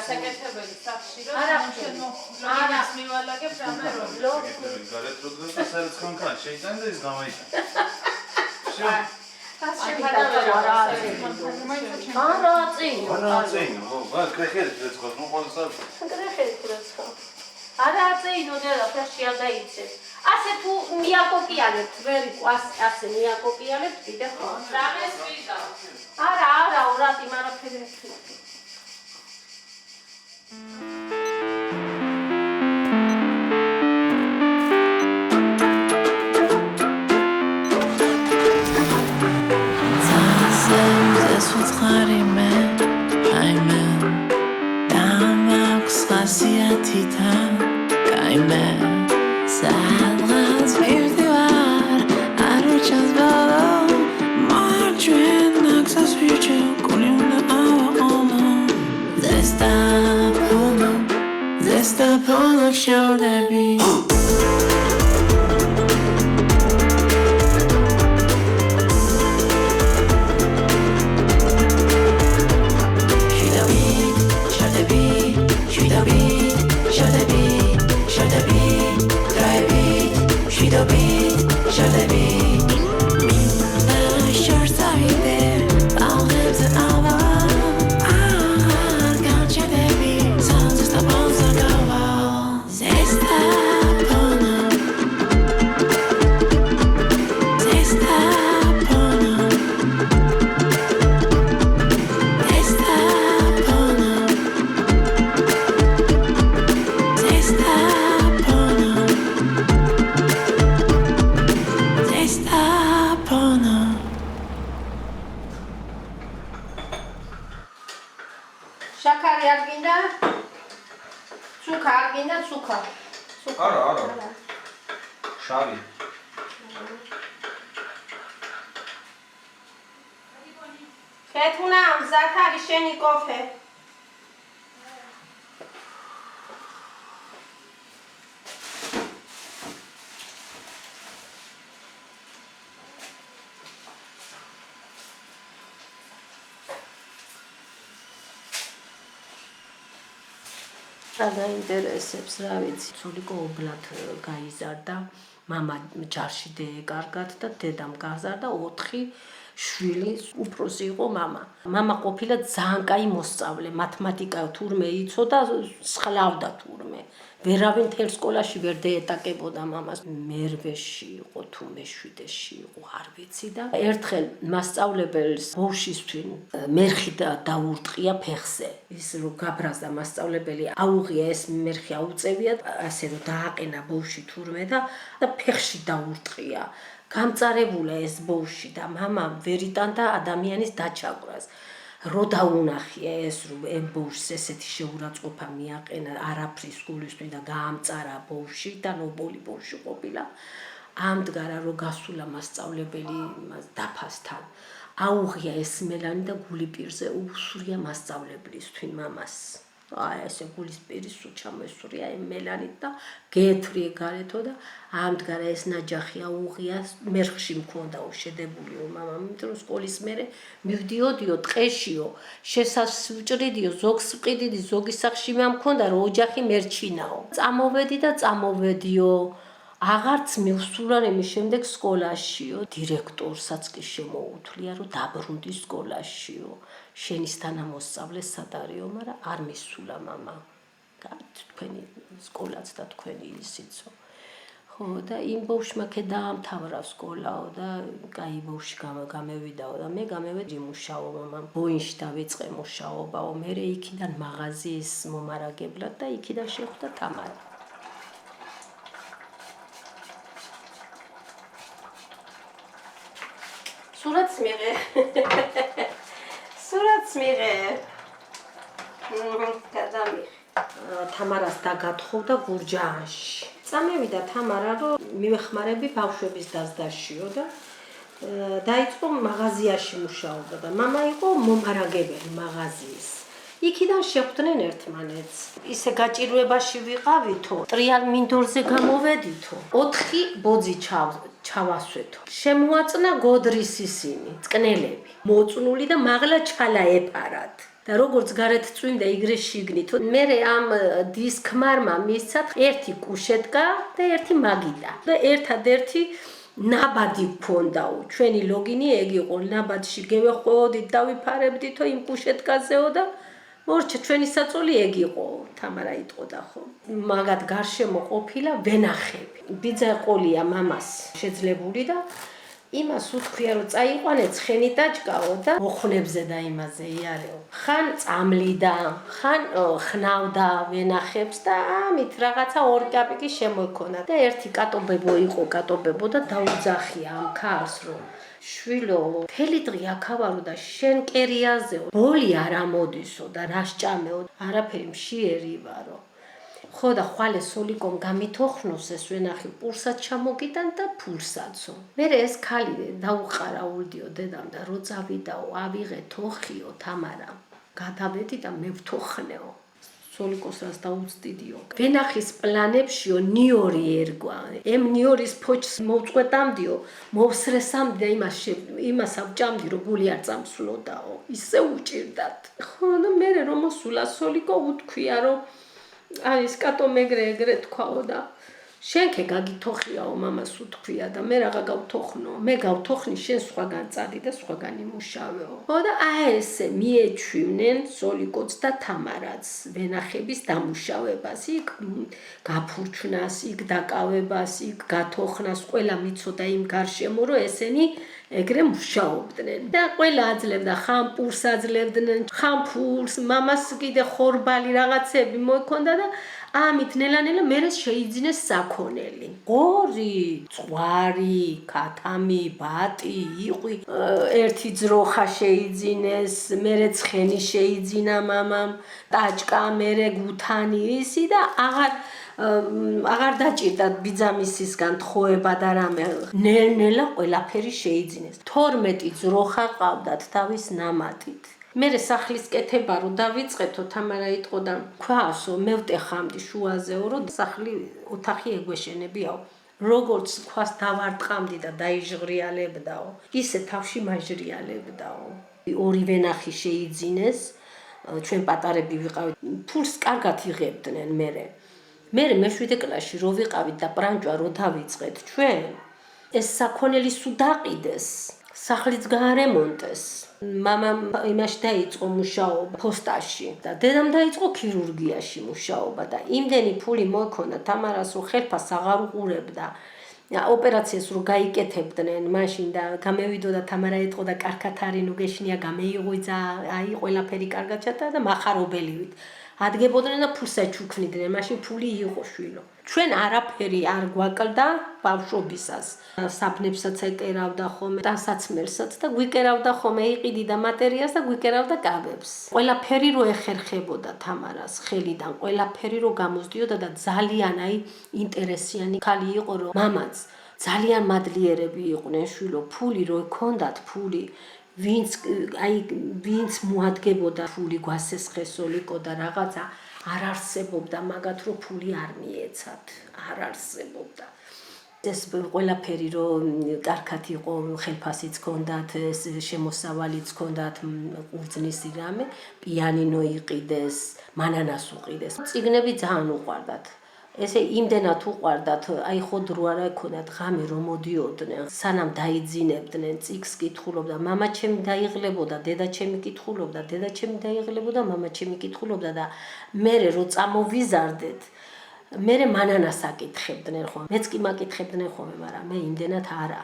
გასაკეთებელი სახში რომ არა მივალაგებ რამე რომ გარეთ როდეს და საერთოდ ხანქან შეიტანე და ის გამოიტანე. ასე თუ მიაკოპიანებთ ვერიკ ასე მიაკოპიანებთ კიდე ხო რამეს ვიყავ არა რატი მარაფერე Show that be შაქარი არ გინდა? Სუქა არ გინდა? სუქა. არა. შავი. ხეთუნა მზად არის შენი კოფე. დაინტერესებს რა ვიცი ცოლიკო ობლად გაიზარდა მამა ჯარში დაეკარგათ და დედამ გაზარდა 4 შვილი უფროსი იყო მამა ყოფილა ძალიან კაი მოსწავლე მათემატიკა თურმე იცოდა სხლავდა თურმე ვერავინ თელ სკოლაში ვერ დაეტაკებოდა მამას მერვეში იყო თუ მეშვიდეში იყო არ ვიცი და ერთხელ მასწავლებელს ბავშვისთვინ მერხი დაურტყია ფეხზე ის რომ გაბრაზდა მასწავლებელი აუღია ეს მერხი აუწევია ასე რომ დააყენა ბავშვი თურმე და ფეხში დაურტყია გამწარებულა ეს ბავშვი და მამამ ვერ იტანდა ადამიანის დაჩავრას რო დაუნახია ეს რომ ამ ბავშვს ესეთი შეურაცხყოფა მიაყენა არაფრის სკოლისთვის და გაამწარა ბავშვი და ნობოლი ბავშვი ყოფილა ამდღარა რომ გასულა მასწავლებელი დაფასთან აუღია ეს მელანი და გულიპირზე უსურია მასწავლებლისთვის მამას აი ესე გულისპირის უჩამესურია ამ მელანით და გეთრიე გარეთო და ამდღარა ეს ნაჯახი აუღია მერხში მქონდა უშედებული მამამ იმიტომ სკოლის მერე მივდიოდიო ტყეშიო შესასვჭრიდიო ზოგს ვყიდიდი ზოგის სახში მქონდა რომ ოჯახი მერჩინაო წამოვედი და წამოვედიო აღარც მივსულა იმის შემდეგ სკოლაშიო დირექტორსაც კი შემოუთვლია რომ დაბრუნდი სკოლაშიო შენის თანამოსწავლე სად არისო მაგრამ არ მისულა მამა თქვენი სკოლაც და თქვენი ისიცო ხო და იმ ბავშვმა კი დაამთავრა სკოლაო და კაი ბავშვი გამევიდაო და მე გამევედი მუშაობა მამამ ბოინში დავიწყე მუშაობაო მე იქიდან მაღაზიის მომარაგებლად და იქიდან შეხვდა თამარი სურათს მიღე გადამიღე თამარას დაგათხოვდა გურჯაანში წამევიდა თამარა რომ მივეხმარები ბავშვების დასდაშიო და დაიწყო მაღაზიაში მუშაობა და მამა იყო მომარაგებელი მაღაზიის იქიდან შეხვდნენ ერთმანეთს ისე გაჭირვებაში ვიყავითო ტრიალ მინდორზე გამოვედითო 4 ბოძი ჩავასვეთო შემოაწნა გოდრის ისინი წყნელები მოწნული და მაღლა ჩალა ეპარად და როგორც გარეთ წვიმდა იგრე შიგნით. მე ამ დის ქმარმა მისცა ერთი კუშეტკა და ერთი მაგიდა. და ერთადერთი ნაბადი გქონდაო. ჩვენი ლოგინი ეგ იყო. ნაბადში გევეხვეოდით, დავიფარებდითო იმ კუშეტკაზეო და მორჩა ჩვენი საწოლი ეგ იყო. თამარა იტყოდა ხო. მაგათ გარშემო ყოფილა ვენახები. ბიძა ყოლია მამას შეძლებული და იმას უთქვია რომ წაიყვანე ცხენი ტაჭკაო და მოხნებზე და იმაზე იარეო. ხან წამლიდა, ხან ხნავდა ვენახებს და ამით რაღაცა ორი კაპიკი შემოიქონა და ერთი კატობებო იყო კატობებო და დაუძახია ამ ქარს რომ შვილო, მთელი დღე აქავარო და შენ კერიაზეო, ბოლი არ ამოდისო და რა სჭამეო, არაფერი მშიერი ვარო. ხო და ხვალე სოლიკომ გამithოხნოს ეს ვენახი პურსაც ჩამოგიტან და ფურსაცო. მე ეს ქალი დაუყარაულდიო დედამ და რო წავიდაო, ავიღე თოხიო თამარა. გადავედი და მე ვთოხნეო. სოლიკოს რას დაუწდიდიო. ვენახის პლანებშიო ნიორი ერგვა. ემ ნიორის ფოჩს მოვწყვეტამდიო, მოვსრესამდე და იმას ავჭამდი რომ გული არ წამსვლოდაო. ისე უჭირდათ. ხო და მე რომ მოსულა სოლიკო უთქვია რომ არის კატო მეგრე ეგრე თქვაო და შენქე გაგითოხიაო მამას უთქვია და მე რაღა გავთოხნო მე გავთოხნი შენ სხვაგან წადი და სხვაგან იმუშავეო ხო და ესე მიეჩვივნენ სოლიკოც და თამარაც ვენახების დამუშავებას იქ გაფურჩნას იქ დაკავებას იქ გათოხნას ყველა მიცოდა იმ გარშემო რომ ესენი ეგრე მუშაობდნენ და ყველა აძლევდა ხან პურს აძლევდნენ ხან ფულს მამას კიდე ხორბალი რაღაცები მოიქონდა და ამით ნელა-ნელა მერე შეიძინეს საქონელი. ორი, წვარი, ქათამი, ბატი, იყვი, ერთი ძროხა შეიძინეს, მერე ცხენი შეიძინა მამამ, ტაჭკა, მერე გუთანი ისი და აღარ დაჭირდა ბიძამისისგან თხოვება და რამე. ნელ-ნელა ყველაფერი შეიძინეს. 12 ძროხა ყავდათ თავის ნამატით. მერე სახლის კეთება რომ დავიწყეთო თამარა იტყოდა ქვასო მე ვტეხამდი შუაზეო რომ სახლი ოთახი ეგვეშენებიაო როგორც ქვას დავარტყამდი და დაიჟღრიალებდაო ისე თავში მაჟრიალებდაო ორი ვენახი შეიძინეს ჩვენ პატარები ვიყავით ფულს კარგად იღებდნენ მერე მე-7 კლასში რო ვიყავით და პრანჭვა რო დავიწყეთ ჩვენ ეს საქონელი სულ დაყიდეს სახლიც გაარემონტეს მამამ იმაში დაიწყო მუშაობა ფოსტაში და დედამ დაიწყო ქირურგიაში მუშაობა და იმდენი ფული მოიქონა თამარას რომ ხელფას აღარ უყურებდა ოპერაციას რო გაიკეთებდნენ მაშინ და გამევიდოდა თამარა ეტყოდა კარგად არის ნუ გეშნია გამეიღვიძა აი ყველაფერი კარგად ჩატარა და מחარობელივით ადგებოდნენ და ფულს აჩუქნიდნენ მაშინ ფული იყო შვილო ჩვენ არაფერი არ გვაკლდა ბავშვობისას საფნებსაც ეკერავდა ხოლმე დასაცმელსაც და გვიკერავდა ხოლმე იყიდიდა მატერიას და გვიკერავდა კაბებს ყველაფერი რო ეხერხებოდა თამარას ხელიდან ყველაფერი რო გამოსდიოდა და ძალიან აი ინტერესიანი ქალი იყო რომ მამაც ძალიან მადლიერები იყვნენ შვილო ფული რო ქონდათ ფული ვინც მოადგებოდა ფული გვასესხეს სოლიკო და რაღაცა არ არსებობდა მაგათ რომ ფული არ მიეცათ არ არსებობდა ეს ყველაფერი რომ კარგად იყო ხელფასიც ჰქონდათ შემოსავალიც ჰქონდათ ყურძნის რამე პიანინო იყიდეს მანანას უყიდეს წიგნები ძალიან უყვარდათ ესე იმდენად უყვარდათ აი ხოდრო არა ქონათ ღამე რომ მოდიოდნენ სანამ დაიძინებდნენ წიგს კითხულობდა მამა ჩემი დაიღლებოდა დედა ჩემი კითხულობდა დედა ჩემი დაიღლებოდა მამა ჩემი კითხულობდა და მე რო წამოვიზარდეთ მე მანანას აკითხებდნენ ხოლმე მეც კი მაკითხებდნენ ხოლმე მაგრამ მე იმდენად არა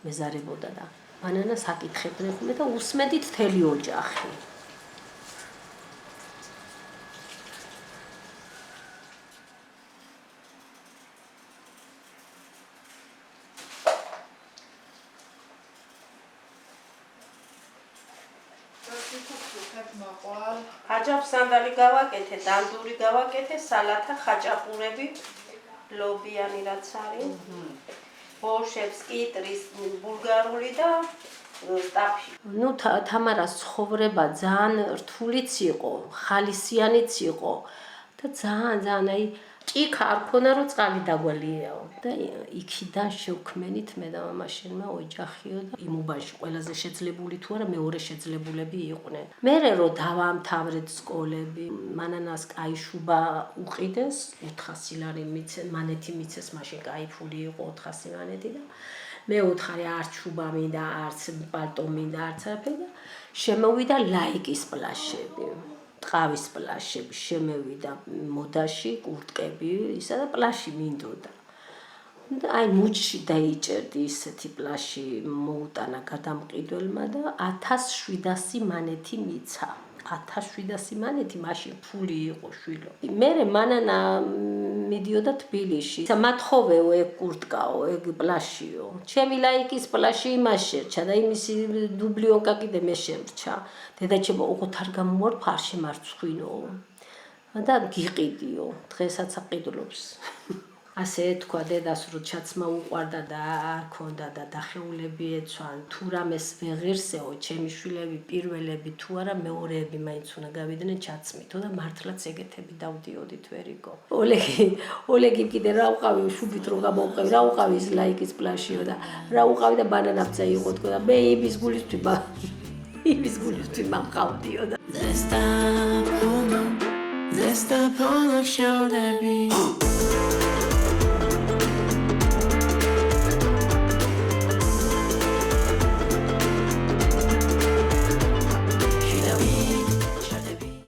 მეზარებოდა და მანანას აკითხებდნენ ხოლმე და უსმედით თელი ოჯახი ხაჭაპ სანდალი გავაკეთე, დანდური გავაკეთე, სალათა, ხაჭაპურები, ლობიანი რაც არის. ბორშებს, კიტრის, ბულგარული და სტაფი. ნუ თამარას ცხოვრება ძალიან რთულიც იყო, ხალისიანიც იყო და ძალიან აი ჭიქა არ ქონა რომ წყალი დაგვალიეო და იქიდან შევქმენით მე და მამაშენმა ოჯახიო და იმ უბანში ყველაზე შეძლებული თუ არა მეორე შეძლებულები იყვნენ. მე რო დავამთავრეთ სკოლები, მანანას კაი შუბა უყიდეს 400 ლარი მანეთი მიცეს, მაშინ კაი ფული იყო 400 მანეთი და მე უთხარი არც შუბა მინდა, არც პალტო მინდა, არც არაფერი და შემოვიდა ლაიკის პლაშები. ტყავის პლაშები შემევიდა მოდაში, კურტკები, ისა და პლაში მინდოდა. და აი მუჩში დაიჭერდი ისეთი პლაში მოუტანა გადამყიდველმა და 1700 მანეთი მიცა. 1700 მანეთი მაშინ ფული იყო შვილო. მერე მანანა მიდიოდა თბილისში. მათხოვეო ეგ კურტკაო, ეგ პლაშიო. ჩემი ლაიკის პლაში იმას შერჩა და იმისი დუბლიონკა კიდე მე შემრჩა. დედაჩემო ოღონდ არ გამომარ ფარში მარცხვინო. და გიყიდიო, დღესაც აყიდლობს. ასე თქვა დედას რომ ჩაცმა უყვარდა და არ ქონდა და დახეულები ეცვან თუ რამეს ვეღირსეო ჩემი შვილები პირველები თუ არა მეორეები მაინც უნდა გავიდნენ ჩაცმითო და მართლაც ეგეთები დავდიოდით ვერიკო ოლეგი კიდე რა უყავი შუბით რო გამოვყევი რა უყავი ის ლაიკის პლაშიო და რა უყავი და ბანანაფცა იყო თქო და მე იმის გულისთვის მყავდიო და Zesta polo show